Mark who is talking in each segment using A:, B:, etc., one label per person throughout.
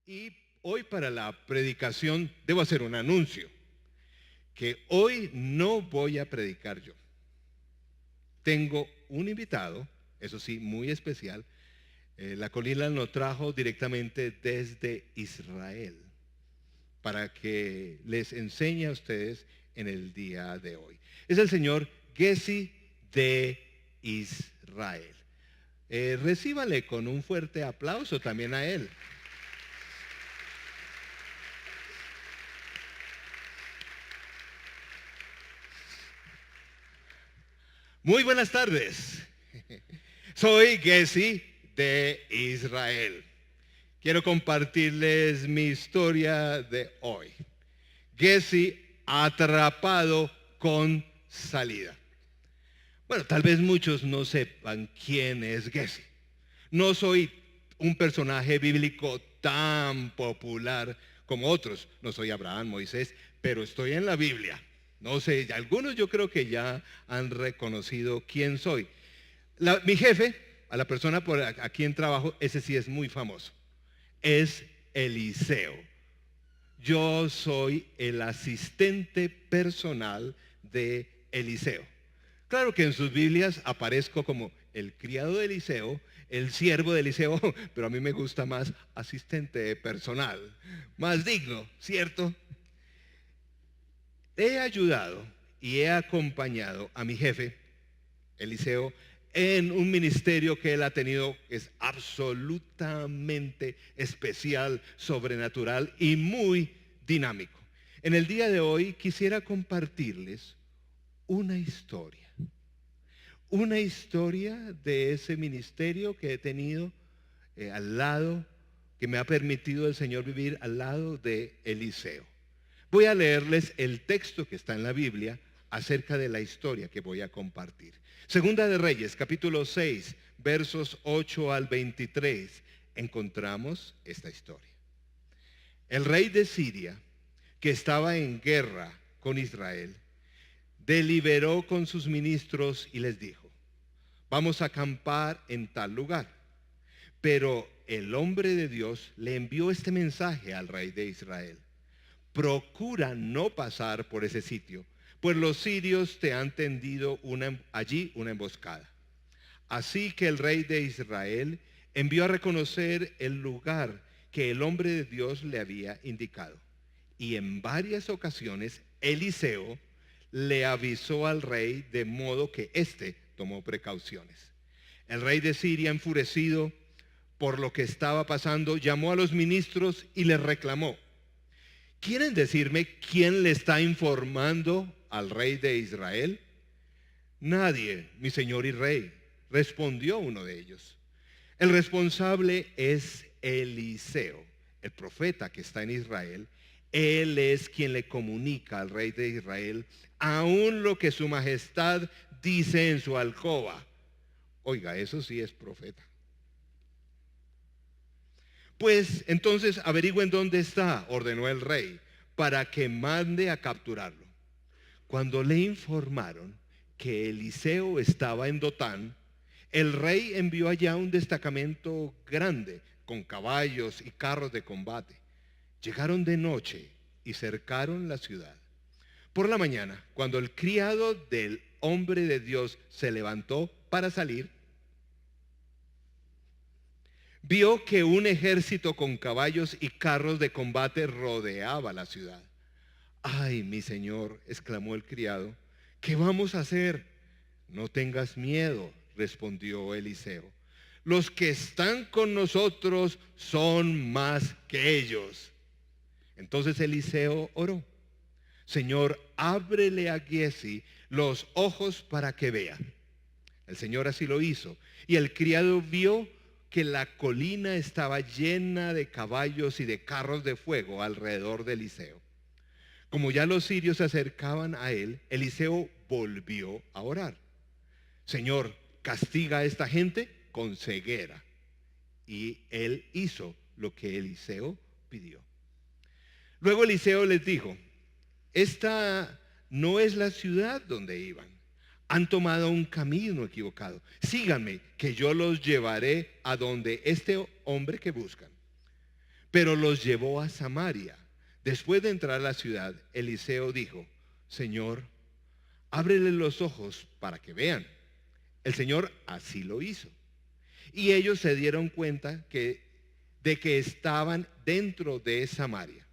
A: Y hoy para la predicación debo hacer un anuncio, que hoy no voy a predicar yo. Tengo un invitado, eso sí, muy especial. La colina lo trajo directamente desde Israel para que les enseñe a ustedes en el día de hoy. Es el señor Gessi de Israel. Recíbale con un fuerte aplauso también a él. Muy buenas tardes. Soy Gessi de Israel. Quiero compartirles mi historia de hoy. Gessi atrapado con salida. Bueno, tal vez muchos no sepan quién es Gessi. No soy un personaje bíblico tan popular como otros. No soy Abraham, Moisés, pero estoy en la Biblia. No sé, algunos yo creo que ya han reconocido quién soy. Mi jefe, a la persona a quien trabajo, ese sí es muy famoso. Es Eliseo. Yo soy el asistente personal de Eliseo. Claro que en sus Biblias aparezco como el criado de Eliseo, el siervo de Eliseo, pero a mí me gusta más asistente personal, más digno, ¿cierto? He ayudado y he acompañado a mi jefe, Eliseo, en un ministerio que él ha tenido que es absolutamente especial, sobrenatural y muy dinámico. En el día de hoy quisiera compartirles una historia de ese ministerio que he tenido al lado, que me ha permitido el Señor vivir al lado de Eliseo. Voy a leerles el texto que está en la Biblia acerca de la historia que voy a compartir. Segunda de Reyes, capítulo 6, versos 8 al 23, encontramos esta historia. El rey de Siria, que estaba en guerra con Israel, deliberó con sus ministros y les dijo: vamos a acampar en tal lugar. Pero el hombre de Dios le envió este mensaje al rey de Israel: procura no pasar por ese sitio, pues los sirios te han tendido allí una emboscada. Así que el rey de Israel envió a reconocer el lugar que el hombre de Dios le había indicado. Y en varias ocasiones Eliseo le avisó al rey, de modo que éste tomó precauciones. El rey de Siria, enfurecido por lo que estaba pasando, llamó a los ministros y les reclamó: ¿quieren decirme quién le está informando al rey de Israel? Nadie, mi señor y rey, respondió uno de ellos. El responsable es Eliseo, el profeta que está en Israel. Él es quien le comunica al rey de Israel aún lo que su majestad dice en su alcoba. Oiga, eso sí es profeta. Pues entonces averigüen dónde está, ordenó el rey, para que mande a capturarlo. Cuando le informaron que Eliseo estaba en Dotán, el rey envió allá un destacamento grande con caballos y carros de combate. Llegaron de noche y cercaron la ciudad. Por la mañana, cuando el criado del hombre de Dios se levantó para salir, vio que un ejército con caballos y carros de combate rodeaba la ciudad. ¡Ay, mi señor!, exclamó el criado, ¿qué vamos a hacer? No tengas miedo, respondió Eliseo. Los que están con nosotros son más que ellos. Entonces Eliseo oró: Señor, ábrele a Gessi los ojos para que vea. El Señor así lo hizo, y el criado vio que la colina estaba llena de caballos y de carros de fuego alrededor de Eliseo. Como ya los sirios se acercaban a él, Eliseo volvió a orar: Señor, castiga a esta gente con ceguera. Y él hizo lo que Eliseo pidió. Luego Eliseo les dijo: esta no es la ciudad donde iban. Han tomado un camino equivocado. Síganme, que yo los llevaré a donde este hombre que buscan. pero los llevó a Samaria. Después de entrar a la ciudad, Eliseo dijo: Señor, ábrele los ojos para que vean. El Señor así lo hizo. Y ellos se dieron cuenta de que estaban dentro de Samaria.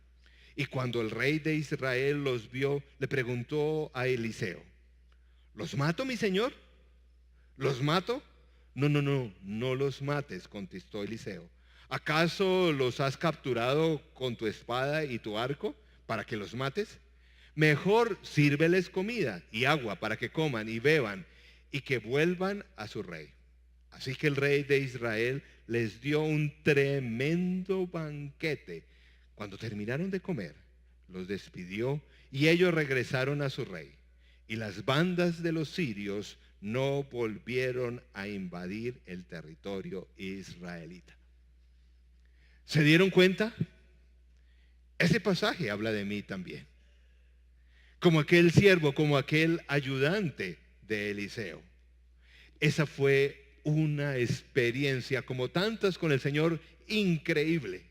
A: Y cuando el rey de Israel los vio, le preguntó a Eliseo: ¿los mato, mi señor? ¿Los mato? No, no, no, no los mates, contestó Eliseo. ¿Acaso los has capturado con tu espada y tu arco para que los mates? Mejor sírveles comida y agua para que coman y beban y que vuelvan a su rey. Así que el rey de Israel les dio un tremendo banquete. Cuando terminaron de comer, los despidió y ellos regresaron a su rey. Y las bandas de los sirios no volvieron a invadir el territorio israelita. ¿Se dieron cuenta? Ese pasaje habla de mí también. Como aquel siervo, como aquel ayudante de Eliseo. Esa fue una experiencia, como tantas con el Señor, increíble.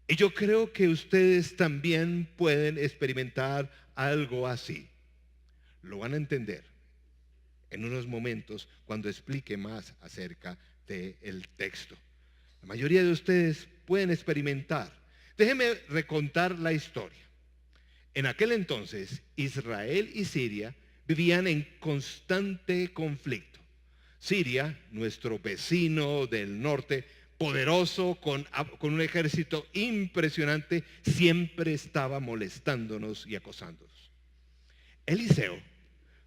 A: Y yo creo que ustedes también pueden experimentar algo así. Lo van a entender en unos momentos cuando explique más acerca del texto. La mayoría de ustedes pueden experimentar. Déjenme recontar la historia. En aquel entonces, Israel y Siria vivían en constante conflicto. Siria, nuestro vecino del norte, poderoso, con un ejército impresionante, siempre estaba molestándonos y acosándonos. Eliseo,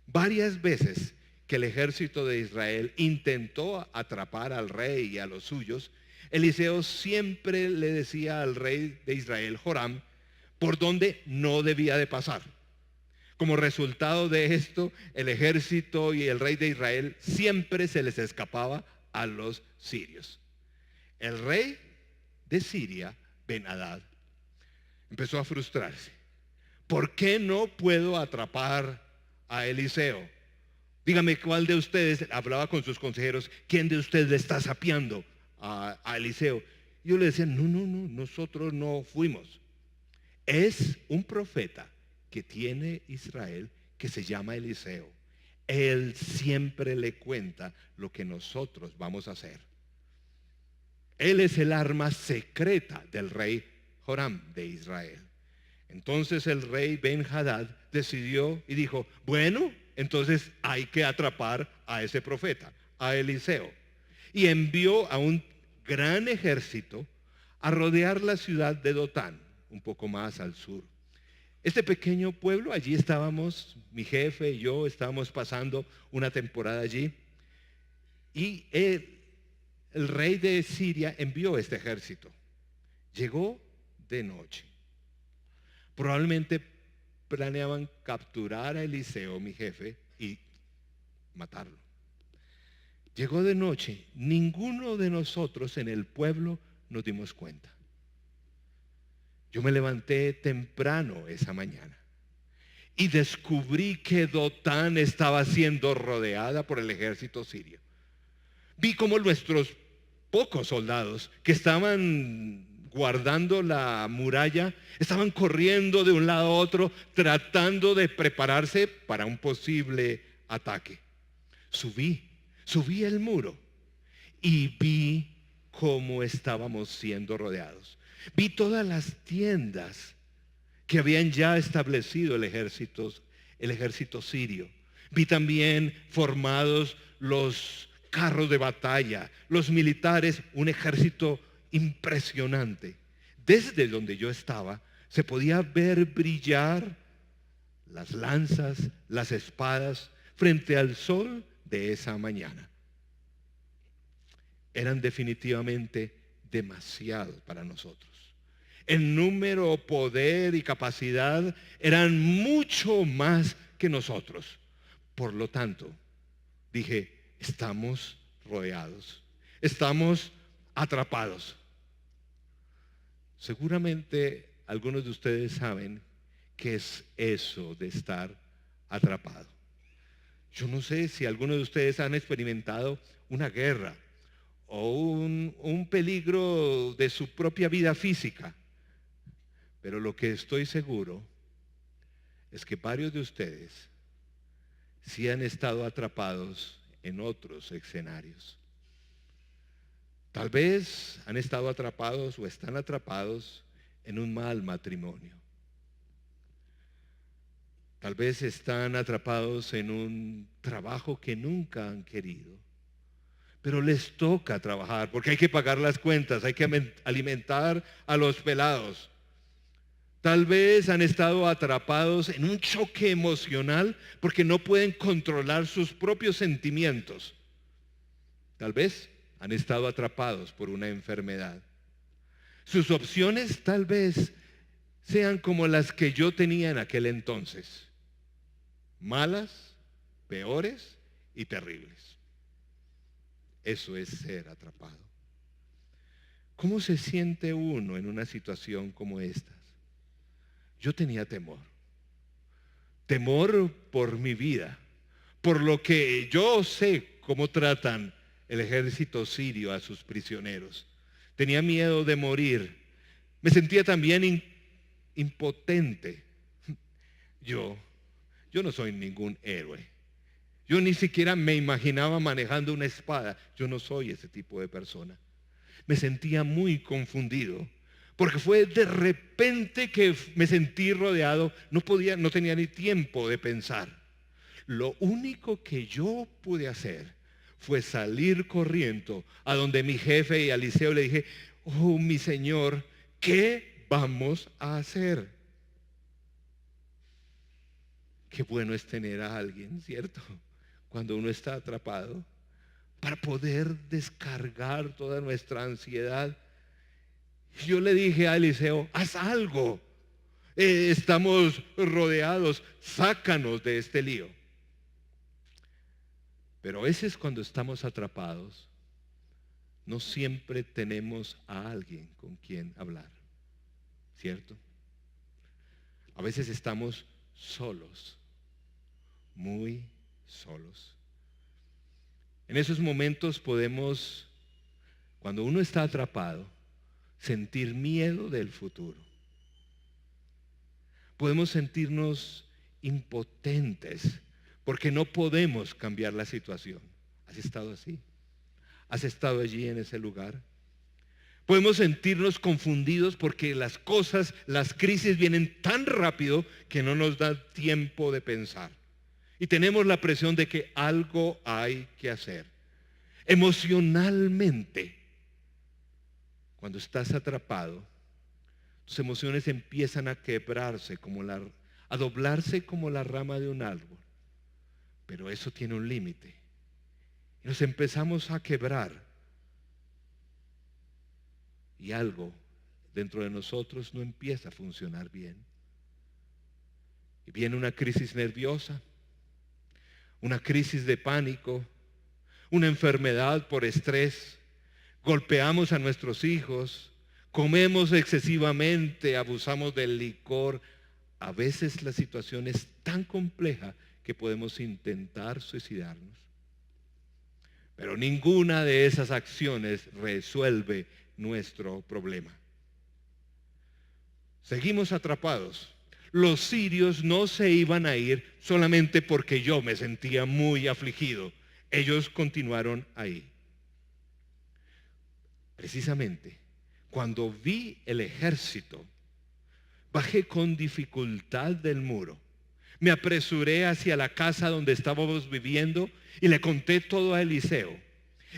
A: varias veces que el ejército de Israel intentó atrapar al rey y a los suyos, Eliseo siempre le decía al rey de Israel, Joram, por dónde no debía de pasar. Como resultado de esto, el ejército y el rey de Israel siempre se les escapaba a los sirios. El rey de Siria, Ben-Hadad, empezó a frustrarse. ¿Por qué no puedo atrapar a Eliseo? Dígame cuál de ustedes, hablaba con sus consejeros, ¿quién de ustedes le está sapeando a Eliseo? Yo le decía, no, nosotros no fuimos. Es un profeta que tiene Israel que se llama Eliseo. Él siempre le cuenta lo que nosotros vamos a hacer. Él es el arma secreta del rey Joram de Israel. Entonces el rey Ben-Hadad decidió y dijo, bueno, entonces hay que atrapar a ese profeta, a Eliseo. Y envió a un gran ejército a rodear la ciudad de Dotán, un poco más al sur. Este pequeño pueblo, allí estábamos, mi jefe y yo estábamos pasando una temporada allí. Y el rey de Siria envió este ejército. Llegó de noche. Probablemente planeaban capturar a Eliseo, mi jefe, y matarlo. Llegó de noche. Ninguno de nosotros en el pueblo nos dimos cuenta. Yo me levanté temprano esa mañana y descubrí que Dotán estaba siendo rodeada por el ejército sirio. Vi como nuestros pocos soldados que estaban guardando la muralla estaban corriendo de un lado a otro tratando de prepararse para un posible ataque. Subí el muro y vi cómo estábamos siendo rodeados. Vi todas las tiendas que habían ya establecido el ejército sirio. Vi también formados los carros de batalla, los militares, un ejército impresionante. Desde donde yo estaba se podía ver brillar las lanzas, las espadas frente al sol de esa mañana. Eran definitivamente demasiados para nosotros. En número, poder y capacidad eran mucho más que nosotros. Por lo tanto, dije, estamos rodeados, estamos atrapados. Seguramente algunos de ustedes saben qué es eso de estar atrapado. Yo no sé si algunos de ustedes han experimentado una guerra o un peligro de su propia vida física. Pero lo que estoy seguro es que varios de ustedes sí han estado atrapados en otros escenarios. Tal vez han estado atrapados o están atrapados en un mal matrimonio. Tal vez están atrapados en un trabajo que nunca han querido, pero les toca trabajar porque hay que pagar las cuentas, hay que alimentar a los pelados. Tal vez han estado atrapados en un choque emocional porque no pueden controlar sus propios sentimientos. Tal vez han estado atrapados por una enfermedad. Sus opciones tal vez sean como las que yo tenía en aquel entonces. Malas, peores y terribles. Eso es ser atrapado. ¿Cómo se siente uno en una situación como esta? Yo tenía temor. Temor por mi vida, por lo que yo sé cómo tratan el ejército sirio a sus prisioneros. Tenía miedo de morir. Me sentía también impotente. Yo no soy ningún héroe. Yo ni siquiera me imaginaba manejando una espada. Yo no soy ese tipo de persona. Me sentía muy confundido, porque fue de repente que me sentí rodeado. No tenía ni tiempo de pensar. Lo único que yo pude hacer fue salir corriendo a donde mi jefe y a Eliseo le dije: oh, mi señor, ¿qué vamos a hacer? Qué bueno es tener a alguien, ¿cierto? Cuando uno está atrapado, para poder descargar toda nuestra ansiedad. Yo le dije a Eliseo: haz algo, estamos rodeados, sácanos de este lío. Pero a veces cuando estamos atrapados, no siempre tenemos a alguien con quien hablar, ¿cierto? A veces estamos solos, muy solos. En esos momentos podemos, cuando uno está atrapado, sentir miedo del futuro. Podemos sentirnos impotentes porque no podemos cambiar la situación. ¿Has estado así? ¿Has estado allí en ese lugar? Podemos sentirnos confundidos porque las cosas, las crisis vienen tan rápido que no nos da tiempo de pensar. Y tenemos la presión de que algo hay que hacer. Emocionalmente, cuando estás atrapado, tus emociones empiezan a quebrarse, a doblarse como la rama de un árbol. Pero eso tiene un límite. Y nos empezamos a quebrar. Y algo dentro de nosotros no empieza a funcionar bien. Y viene una crisis nerviosa, una crisis de pánico, una enfermedad por estrés. Golpeamos a nuestros hijos, comemos excesivamente, abusamos del licor. A veces la situación es tan compleja que podemos intentar suicidarnos. Pero ninguna de esas acciones resuelve nuestro problema. Seguimos atrapados. Los sirios no se iban a ir solamente porque yo me sentía muy afligido. Ellos continuaron ahí. Precisamente, cuando vi el ejército, bajé con dificultad del muro. Me apresuré hacia la casa donde estábamos viviendo y le conté todo a Eliseo.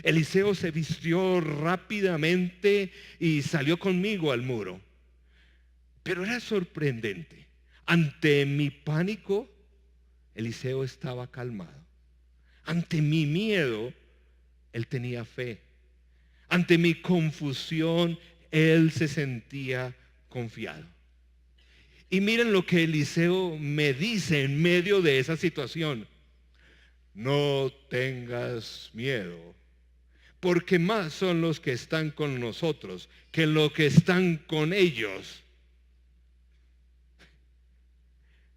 A: Eliseo se vistió rápidamente y salió conmigo al muro. Pero era sorprendente. Ante mi pánico, Eliseo estaba calmado. Ante mi miedo, él tenía fe. Ante mi confusión, él se sentía confiado. Y miren lo que Eliseo me dice en medio de esa situación: no tengas miedo, porque más son los que están con nosotros que los que están con ellos.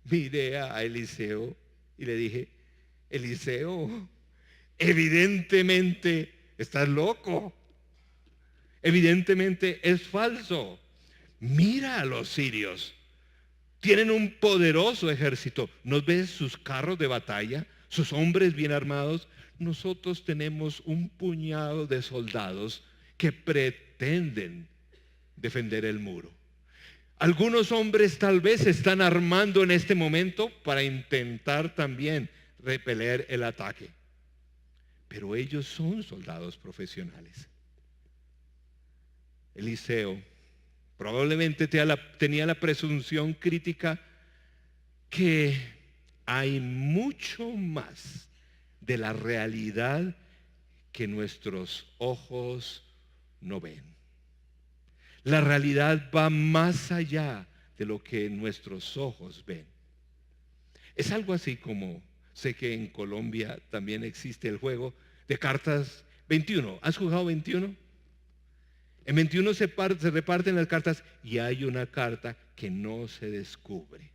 A: Miré a Eliseo y le dije: Eliseo, evidentemente estás loco. Evidentemente es falso. Mira a los sirios. Tienen un poderoso ejército. ¿No ves sus carros de batalla? Sus hombres bien armados. Nosotros tenemos un puñado de soldados que pretenden defender el muro. Algunos hombres tal vez se están armando en este momento para intentar también repeler el ataque. Pero ellos son soldados profesionales. Eliseo probablemente tenía la presunción crítica que hay mucho más de la realidad que nuestros ojos no ven. La realidad va más allá de lo que nuestros ojos ven. Es algo así como, sé que en Colombia también existe el juego de cartas 21. ¿Has jugado 21? En 21 se reparten las cartas y hay una carta que no se descubre.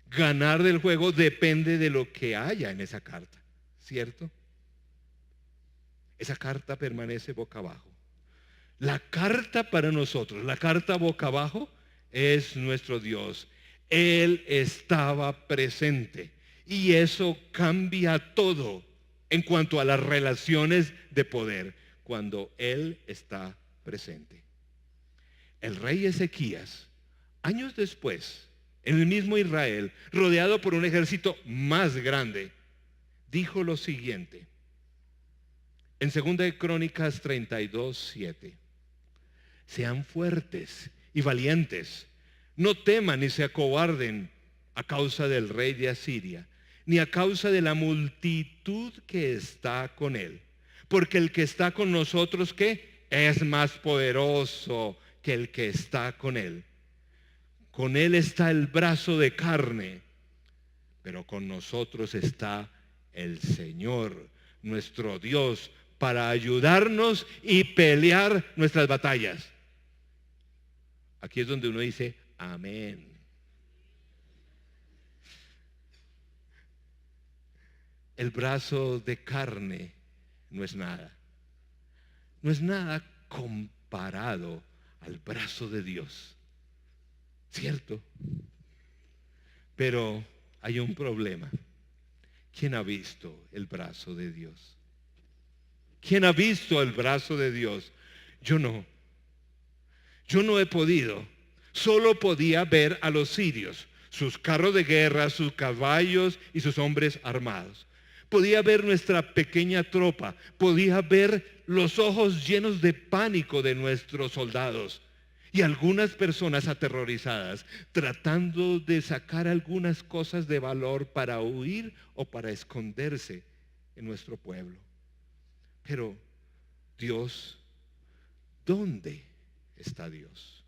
A: Ganar del juego depende de lo que haya en esa carta, ¿cierto? Esa carta permanece boca abajo. La carta para nosotros, la carta boca abajo, es nuestro Dios. Él estaba presente y eso cambia todo en cuanto a las relaciones de poder cuando Él está presente. El rey Ezequías, años después, en el mismo Israel, rodeado por un ejército más grande, dijo lo siguiente en 2 de Crónicas 32:7: sean fuertes y valientes, no teman ni se acobarden a causa del rey de Asiria, ni a causa de la multitud que está con él, porque el que está con nosotros, ¿qué? Es más poderoso que el que está con él. Con él está el brazo de carne, pero con nosotros está el Señor, nuestro Dios, para ayudarnos y pelear nuestras batallas. Aquí es donde uno dice, amén. El brazo de carne no es nada. No es nada comparado al brazo de Dios. ¿Cierto? Pero hay un problema. ¿Quién ha visto el brazo de Dios? ¿Quién ha visto el brazo de Dios? Yo no. Yo no he podido. Solo podía ver a los sirios, sus carros de guerra, sus caballos y sus hombres armados. Podía ver nuestra pequeña tropa. Podía ver los ojos llenos de pánico de nuestros soldados. Y algunas personas aterrorizadas, tratando de sacar algunas cosas de valor para huir o para esconderse en nuestro pueblo. Pero Dios, ¿dónde está Dios?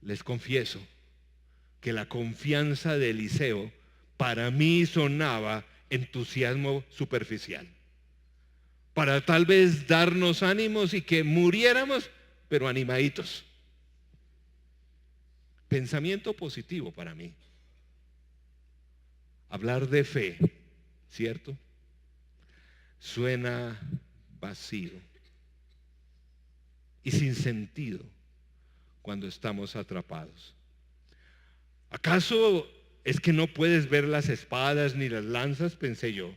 A: Les confieso que la confianza de Eliseo para mí sonaba entusiasmo superficial. Para tal vez darnos ánimos y que muriéramos, pero animaditos. Pensamiento positivo para mí. Hablar de fe, ¿cierto? Suena vacío y sin sentido cuando estamos atrapados. ¿Acaso es que no puedes ver las espadas ni las lanzas? Pensé yo.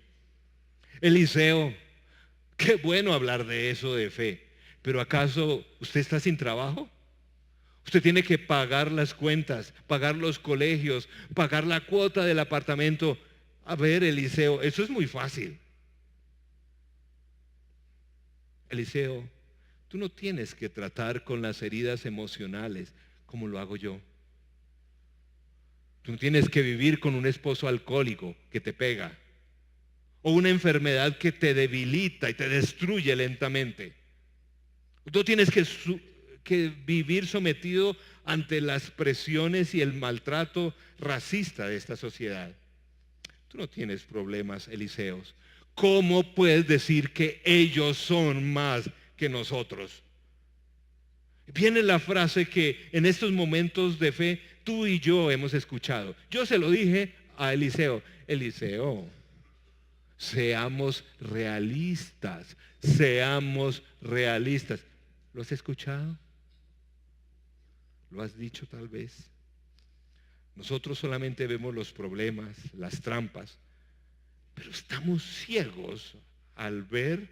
A: Eliseo, qué bueno hablar de eso de fe. Pero ¿acaso usted está sin trabajo? Usted tiene que pagar las cuentas, pagar los colegios, pagar la cuota del apartamento. A ver, Eliseo, eso es muy fácil. Eliseo, tú no tienes que tratar con las heridas emocionales como lo hago yo. Tú no tienes que vivir con un esposo alcohólico que te pega o una enfermedad que te debilita y te destruye lentamente. Tú tienes que vivir sometido ante las presiones y el maltrato racista de esta sociedad. Tú no tienes problemas, Eliseos. ¿Cómo puedes decir que ellos son más que nosotros? Viene la frase que en estos momentos de fe tú y yo hemos escuchado. Yo se lo dije a Eliseo. Eliseo, Seamos realistas, seamos realistas. ¿Lo has escuchado? ¿Lo has dicho tal vez? Nosotros solamente vemos los problemas, las trampas, pero estamos ciegos al ver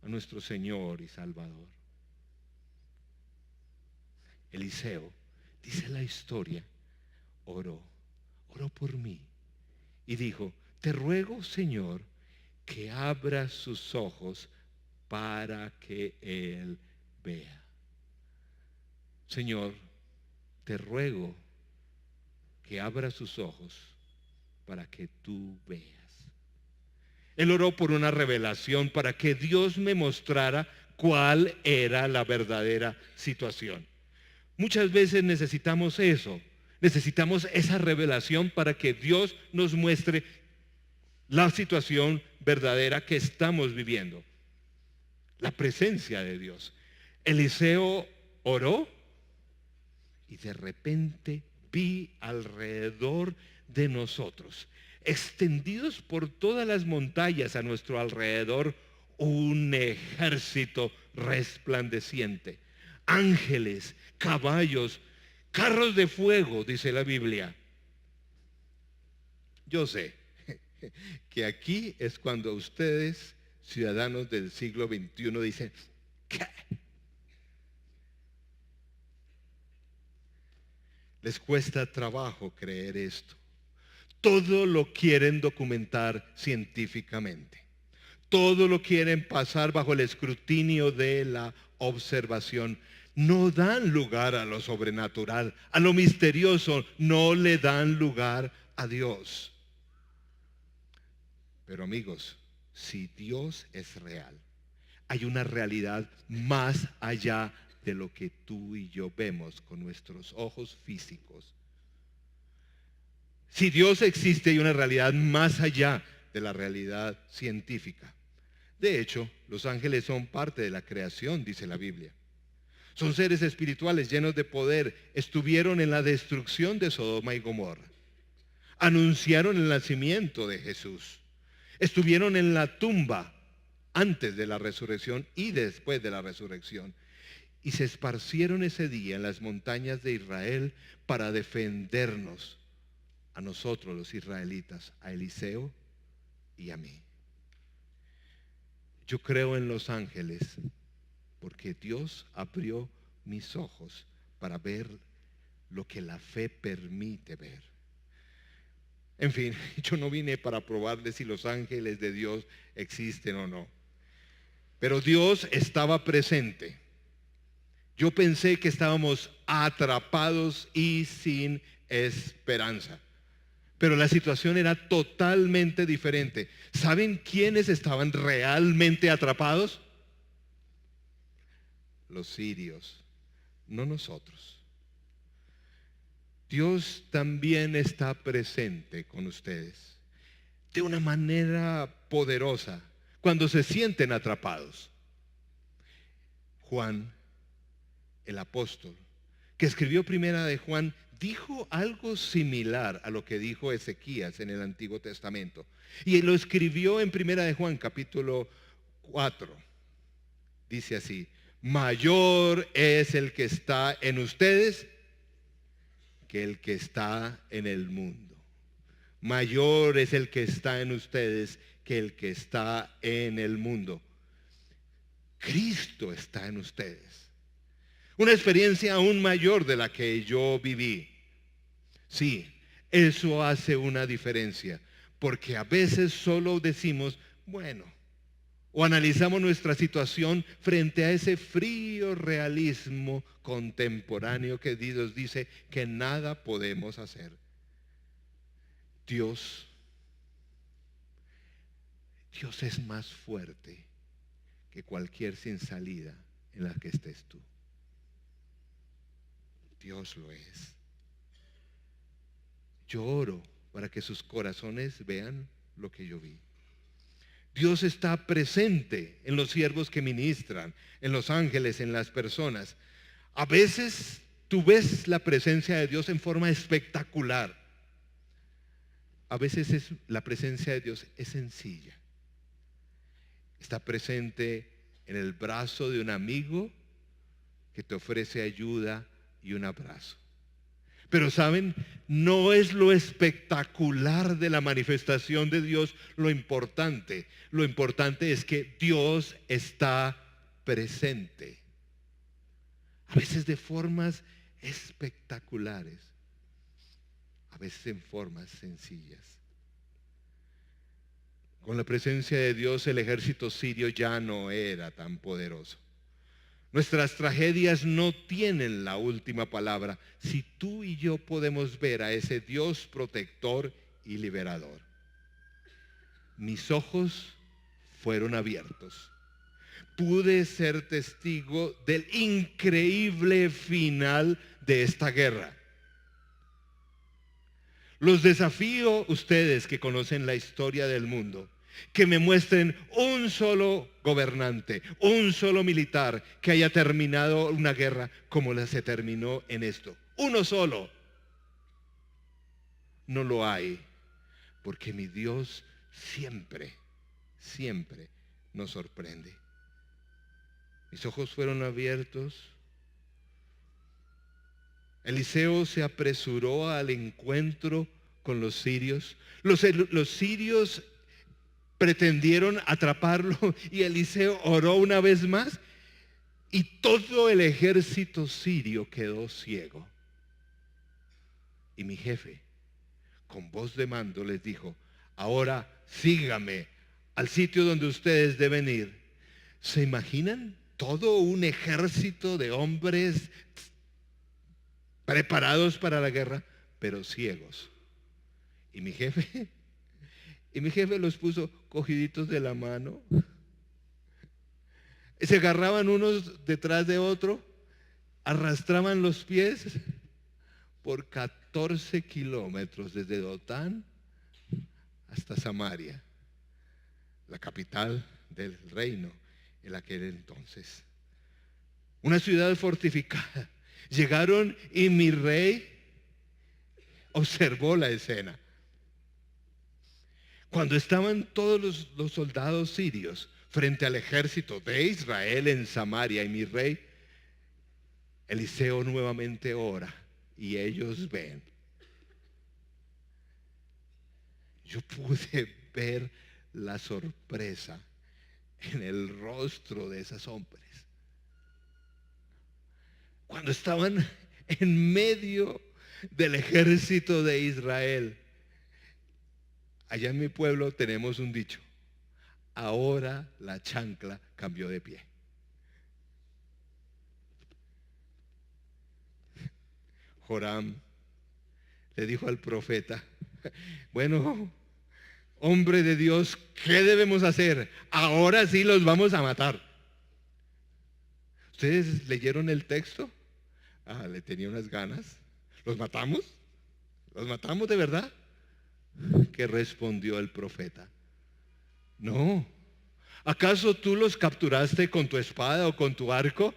A: a nuestro Señor y Salvador. Eliseo, dice la historia, oró por mí y dijo: te ruego, Señor, que abra sus ojos para que él vea. Señor, te ruego que abra sus ojos para que tú veas. Él oró por una revelación para que Dios me mostrara cuál era la verdadera situación. Muchas veces necesitamos eso, necesitamos esa revelación para que Dios nos muestre la situación verdadera que estamos viviendo. La presencia de Dios. Eliseo oró y de repente vi alrededor de nosotros, extendidos por todas las montañas a nuestro alrededor, un ejército resplandeciente. Ángeles, caballos, carros de fuego, dice la Biblia. Yo sé que aquí es cuando ustedes, ciudadanos del siglo XXI, dicen: ¿qué? Les cuesta trabajo creer esto. Todo lo quieren documentar científicamente. Todo lo quieren pasar bajo el escrutinio de la observación. No dan lugar a lo sobrenatural, a lo misterioso. No le dan lugar a Dios. Pero amigos, si Dios es real, hay una realidad más allá de lo que tú y yo vemos con nuestros ojos físicos. Si Dios existe, hay una realidad más allá de la realidad científica. De hecho, los ángeles son parte de la creación, dice la Biblia. Son seres espirituales llenos de poder. Estuvieron en la destrucción de Sodoma y Gomorra. Anunciaron el nacimiento de Jesús. Estuvieron en la tumba antes de la resurrección y después de la resurrección. Y se esparcieron ese día en las montañas de Israel para defendernos a nosotros los israelitas, a Eliseo y a mí. Yo creo en los ángeles porque Dios abrió mis ojos para ver lo que la fe permite ver. En fin, yo no vine para probarles si los ángeles de Dios existen o no. Pero Dios estaba presente. Yo pensé que estábamos atrapados y sin esperanza. Pero la situación era totalmente diferente. ¿Saben quiénes estaban realmente atrapados? Los sirios, no nosotros. Dios también está presente con ustedes de una manera poderosa cuando se sienten atrapados. Juan, el apóstol, que escribió Primera de Juan, dijo algo similar a lo que dijo Ezequías en el Antiguo Testamento. Y lo escribió en Primera de Juan, capítulo 4. Dice así: mayor es el que está en ustedes que el que está en el mundo. Mayor es el que está en ustedes que el que está en el mundo. Cristo está en ustedes. Una experiencia aún mayor de la que yo viví. Sí, eso hace una diferencia, porque a veces solo decimos, bueno, o analizamos nuestra situación frente a ese frío realismo contemporáneo que Dios dice que nada podemos hacer. Dios es más fuerte que cualquier sin salida en la que estés tú. Dios lo es. Yo oro para que sus corazones vean lo que yo vi. Dios está presente en los siervos que ministran, en los ángeles, en las personas. A veces tú ves la presencia de Dios en forma espectacular. a veces la presencia de Dios es sencilla. Está presente en el brazo de un amigo que te ofrece ayuda y un abrazo. Pero saben, no es lo espectacular de la manifestación de Dios lo importante. Lo importante es que Dios está presente. A veces de formas espectaculares, a veces en formas sencillas. Con la presencia de Dios, el ejército sirio ya no era tan poderoso. Nuestras tragedias no tienen la última palabra si tú y yo podemos ver a ese Dios protector y liberador. Mis ojos fueron abiertos. Pude ser testigo del increíble final de esta guerra. Los desafío a ustedes que conocen la historia del mundo, que me muestren un solo gobernante, un solo militar que haya terminado una guerra como la se terminó en esto. Uno solo. No lo hay, porque mi Dios siempre, siempre nos sorprende. Mis ojos fueron abiertos. Eliseo se apresuró al encuentro con los sirios. Los sirios pretendieron atraparlo y Eliseo oró una vez más y todo el ejército sirio quedó ciego. Y mi jefe, con voz de mando, les dijo: ahora síganme al sitio donde ustedes deben ir. ¿Se imaginan? Todo un ejército de hombres preparados para la guerra, pero ciegos. Y mi jefe los puso cogiditos de la mano. Se agarraban unos detrás de otro, arrastraban los pies por 14 kilómetros desde Dotán hasta Samaria, la capital del reino en aquel entonces. Una ciudad fortificada. Llegaron y mi rey observó la escena. Cuando estaban todos los soldados sirios frente al ejército de Israel en Samaria y mi rey, Eliseo nuevamente ora y ellos ven. Yo pude ver la sorpresa en el rostro de esos hombres. Cuando estaban en medio del ejército de Israel. Allá en mi pueblo tenemos un dicho: ahora la chancla cambió de pie. Joram le dijo al profeta: bueno, hombre de Dios, ¿qué debemos hacer? Ahora sí los vamos a matar. ¿Ustedes leyeron el texto? Le tenía unas ganas. ¿Los matamos? ¿Los matamos de verdad? ¿Qué respondió el profeta? No. ¿Acaso tú los capturaste con tu espada o con tu arco?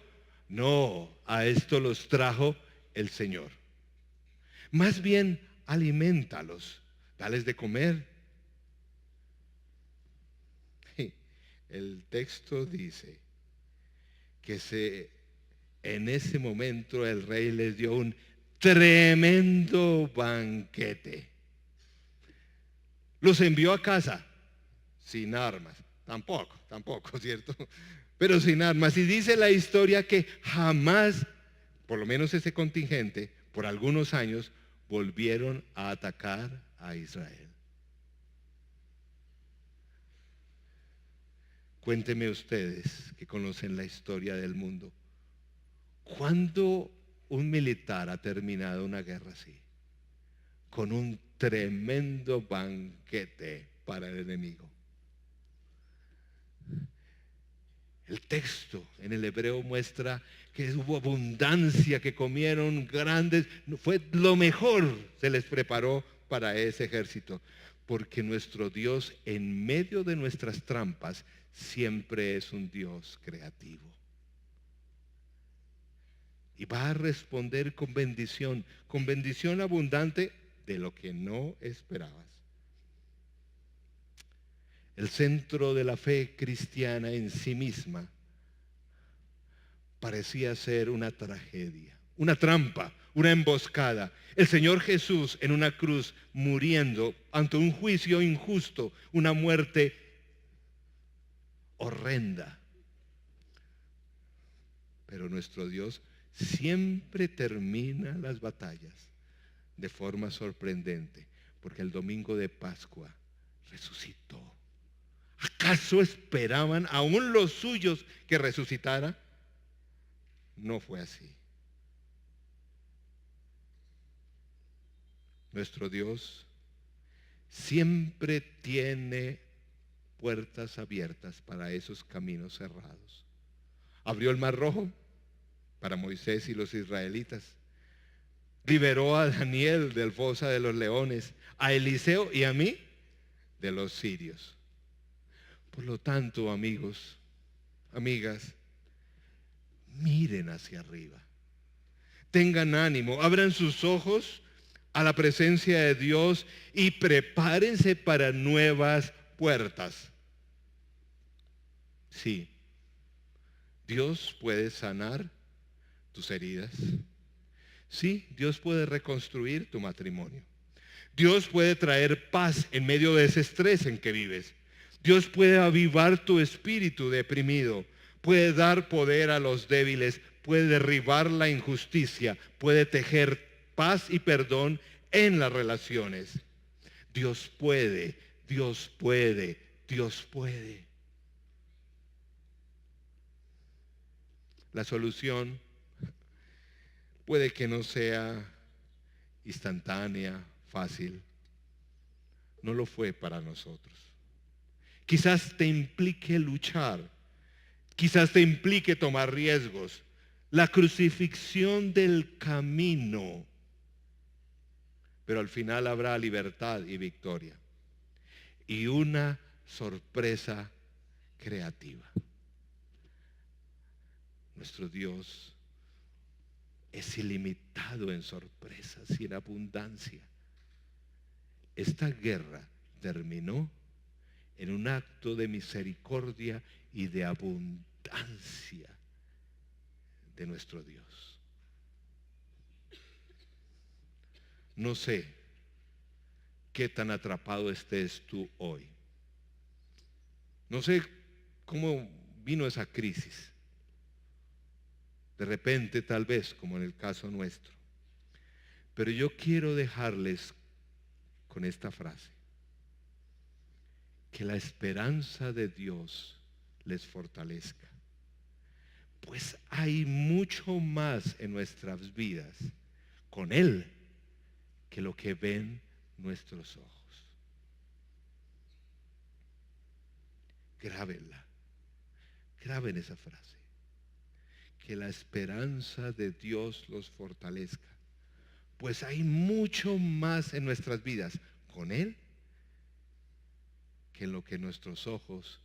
A: No, a esto los trajo el Señor. Más bien, aliméntalos, dales de comer. El texto dice que en ese momento el rey les dio un tremendo banquete. Los envió a casa sin armas. Tampoco, ¿cierto? Pero sin armas. Y dice la historia que jamás, por lo menos ese contingente, por algunos años, volvieron a atacar a Israel. Cuéntenme ustedes que conocen la historia del mundo. ¿Cuándo un militar ha terminado una guerra así? Con un tremendo banquete para el enemigo. El texto en el hebreo muestra que hubo abundancia, que comieron grandes, fue lo mejor, se les preparó para ese ejército, porque nuestro Dios en medio de nuestras trampas siempre es un Dios creativo. Y va a responder con bendición abundante de lo que no esperabas. el centro de la fe cristiana en sí misma, parecía ser una tragedia, una trampa, una emboscada. El Señor Jesús en una cruz muriendo ante un juicio injusto, una muerte horrenda. Pero nuestro Dios siempre termina las batallas de forma sorprendente, porque el domingo de Pascua resucitó. ¿Acaso esperaban aún los suyos que resucitara? No fue así. Nuestro Dios siempre tiene puertas abiertas para esos caminos cerrados. Abrió el Mar Rojo para Moisés y los israelitas. Liberó a Daniel del fosa de los leones, a Eliseo y a mí de los sirios. Por lo tanto, amigos, amigas, miren hacia arriba. Tengan ánimo, abran sus ojos a la presencia de Dios y prepárense para nuevas puertas. Sí, Dios puede sanar tus heridas. Sí, Dios puede reconstruir tu matrimonio. Dios puede traer paz en medio de ese estrés en que vives. Dios puede avivar tu espíritu deprimido. Puede dar poder a los débiles. Puede derribar la injusticia. Puede tejer paz y perdón en las relaciones. Dios puede, Dios puede, Dios puede. La solución puede que no sea instantánea, fácil. No lo fue para nosotros. Quizás te implique luchar. Quizás te implique tomar riesgos. La crucifixión del camino. Pero al final habrá libertad y victoria. Y una sorpresa creativa. Nuestro Dios es ilimitado en sorpresas y en abundancia. Esta guerra terminó en un acto de misericordia y de abundancia de nuestro Dios. No sé qué tan atrapado estés tú hoy. No sé cómo vino esa crisis. De repente, tal vez, como en el caso nuestro. Pero yo quiero dejarles con esta frase. Que la esperanza de Dios les fortalezca. Pues hay mucho más en nuestras vidas con Él que lo que ven nuestros ojos. Grábenla. Graben esa frase. Que la esperanza de Dios los fortalezca. Pues hay mucho más en nuestras vidas con Él que lo que nuestros ojos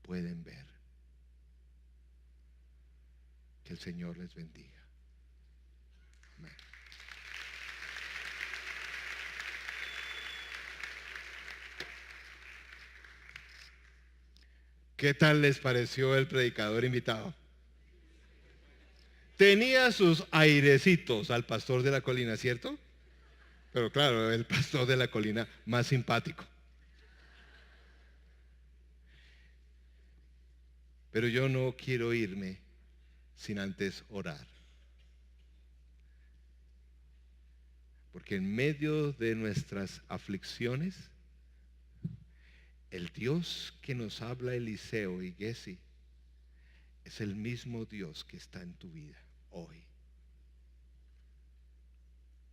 A: pueden ver. Que el Señor les bendiga. Amén. ¿Qué tal les pareció el predicador invitado? Tenía sus airecitos al pastor de la colina, ¿cierto? Pero claro, el pastor de la colina más simpático. Pero yo no quiero irme sin antes orar. Porque en medio de nuestras aflicciones, el Dios que nos habla Eliseo y Gesí es el mismo Dios que está en tu vida hoy.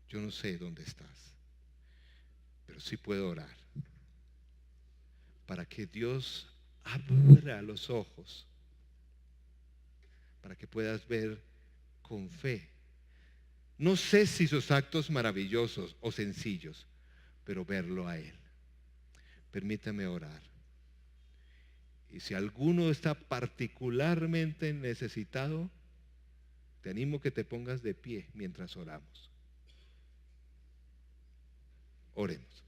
A: Yo no sé dónde estás, pero sí puedo orar para que Dios abra los ojos, para que puedas ver con fe. No sé si sus actos maravillosos o sencillos, pero verlo a Él. Permítame orar. Y si alguno está particularmente necesitado, te animo que te pongas de pie mientras oramos. Oremos.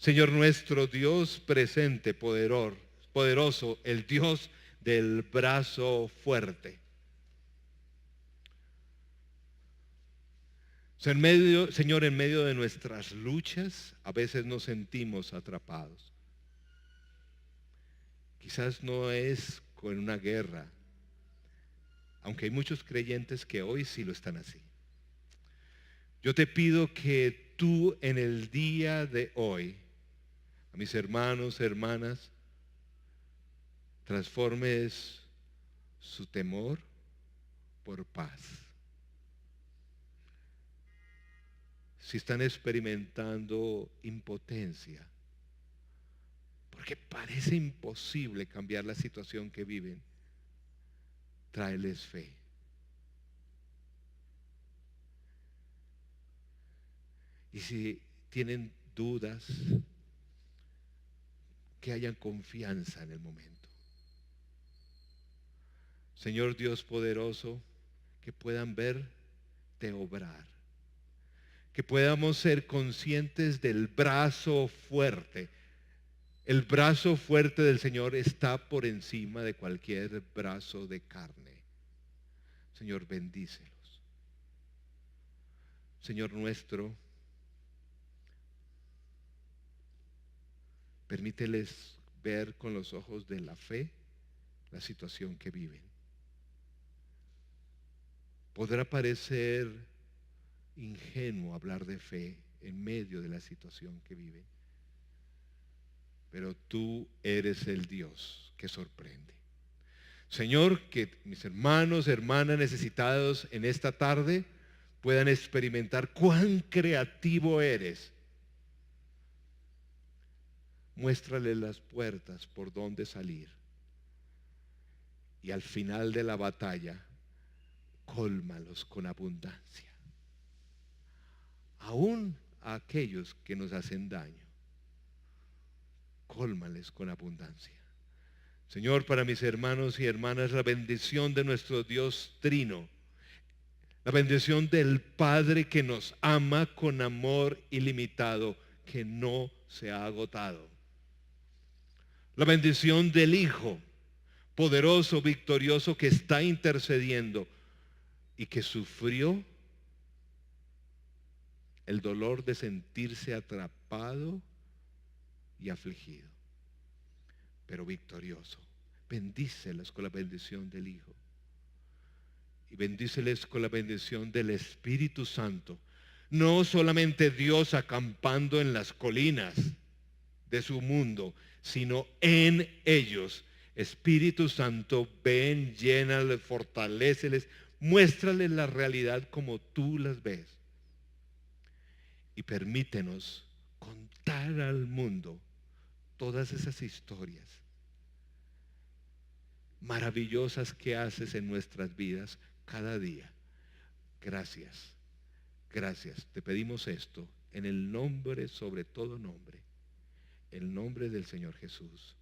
A: Señor nuestro Dios presente, poderoso, el Dios del brazo fuerte. Señor, en medio de nuestras luchas, a veces nos sentimos atrapados. Quizás no es con una guerra, aunque hay muchos creyentes que hoy sí lo están así. Yo te pido que tú en el día de hoy, a mis hermanos, hermanas, transformes su temor por paz. Si están experimentando impotencia, porque parece imposible cambiar la situación que viven, tráeles fe. Y si tienen dudas, que hayan confianza en el momento. Señor Dios poderoso, que puedan verte obrar, que podamos ser conscientes del brazo fuerte. El brazo fuerte del Señor está por encima de cualquier brazo de carne. Señor, bendícelos. Señor nuestro, permíteles ver con los ojos de la fe la situación que viven. Podrá parecer ingenuo hablar de fe en medio de la situación que viven, pero tú eres el Dios que sorprende. Señor, que mis hermanos, hermanas necesitados en esta tarde puedan experimentar cuán creativo eres. Muéstrale las puertas por donde salir. Y al final de la batalla, cólmalos con abundancia. Aún a aquellos que nos hacen daño, cólmales con abundancia. Señor, para mis hermanos y hermanas, la bendición de nuestro Dios Trino, la bendición del Padre que nos ama con amor ilimitado, que no se ha agotado. La bendición del Hijo, poderoso, victorioso, que está intercediendo y que sufrió el dolor de sentirse atrapado y afligido, pero victorioso. Bendíceles con la bendición del Hijo y bendíceles con la bendición del Espíritu Santo. No solamente Dios acampando en las colinas de su mundo, sino en ellos. Espíritu Santo, ven, llénales, fortaléceles, muéstrales la realidad como tú las ves. Y permítenos contar al mundo todas esas historias maravillosas que haces en nuestras vidas cada día. Gracias, gracias. Te pedimos esto en el nombre, sobre todo nombre, el nombre del Señor Jesús.